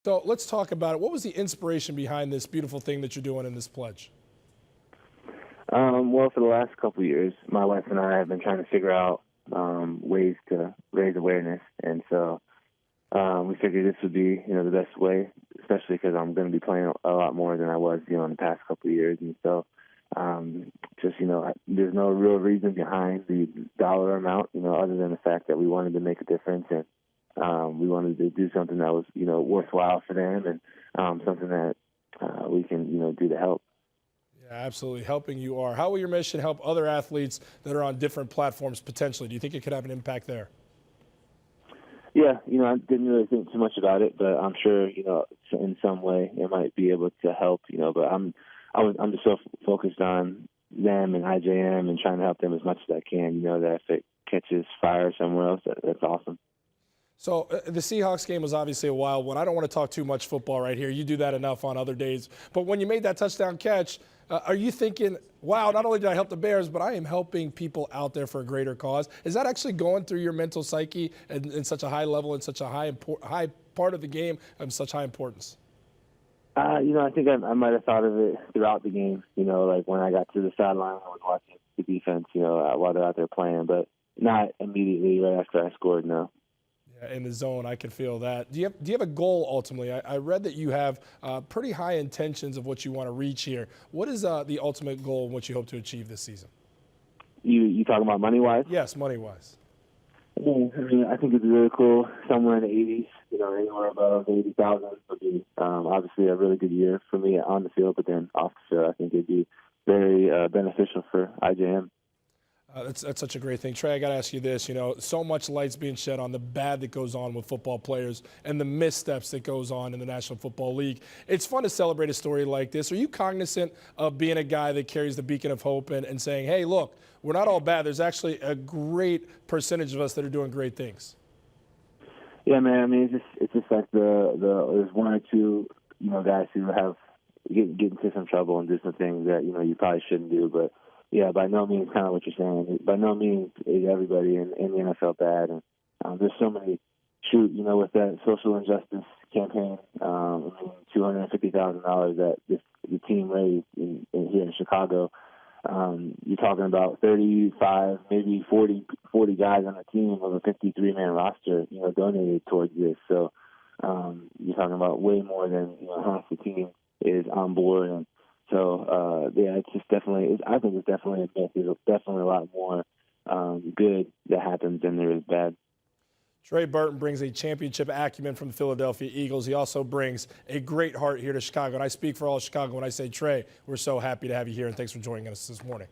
So let's talk about it. What was the inspiration behind this beautiful thing that you're doing in this pledge? Well, for the last couple of years, my wife and I have been trying to figure out ways to raise awareness, and so we figured this would be, the best way, especially because I'm going to be playing a lot more than I was, in the past couple of years, and so there's no real reason behind the dollar amount, other than the fact that we wanted to make a difference and we wanted to do something that was, worthwhile for them and something that we can, do to help. Yeah, absolutely. Helping you are. How will your mission help other athletes that are on different platforms potentially? Do you think it could have an impact there? Yeah, I didn't really think too much about it, but I'm sure, in some way it might be able to help, but I'm just so focused on them and IJM and trying to help them as much as I can, that if it catches fire somewhere else, that's awesome. So the Seahawks game was obviously a wild one. I don't want to talk too much football right here. You do that enough on other days. But when you made that touchdown catch, are you thinking, wow, not only did I help the Bears, but I am helping people out there for a greater cause? Is that actually going through your mental psyche in such a high level, in such a high part of the game, of such high importance? I think I might have thought of it throughout the game, like when I got to the sideline, I was watching the defense, while they're out there playing, but not immediately right after I scored, no. In the zone, I can feel that. Do you have a goal ultimately? I read that you have pretty high intentions of what you want to reach here. What is the ultimate goal and what you hope to achieve this season? You talking about money-wise? Yes, money-wise. I think it's really cool. Somewhere in the 80s, anywhere above 80,000 would be obviously a really good year for me on the field, but then off the field, I think it'd be very beneficial for IJM. That's such a great thing. Trey, I got to ask you this. So much light's being shed on the bad that goes on with football players and the missteps that goes on in the National Football League. It's fun to celebrate a story like this. Are you cognizant of being a guy that carries the beacon of hope and saying, hey, look, we're not all bad. There's actually a great percentage of us that are doing great things? Yeah, man. It's just like there's one or two, guys who have get into some trouble and do some things that, you probably shouldn't do, but yeah, by no means kind of what you're saying. By no means is everybody in the NFL bad. And there's so many, with that social injustice campaign, $250,000 that the team raised here in Chicago. You're talking about 35, maybe 40 guys on the team of a 53-man roster, donated towards this. So you're talking about way more than half the team is on board. And so, it's just definitely, I think it's definitely a myth. There's definitely a lot more good that happens than there is bad. Trey Burton brings a championship acumen from the Philadelphia Eagles. He also brings a great heart here to Chicago. And I speak for all Chicago when I say, Trey, we're so happy to have you here, and thanks for joining us this morning.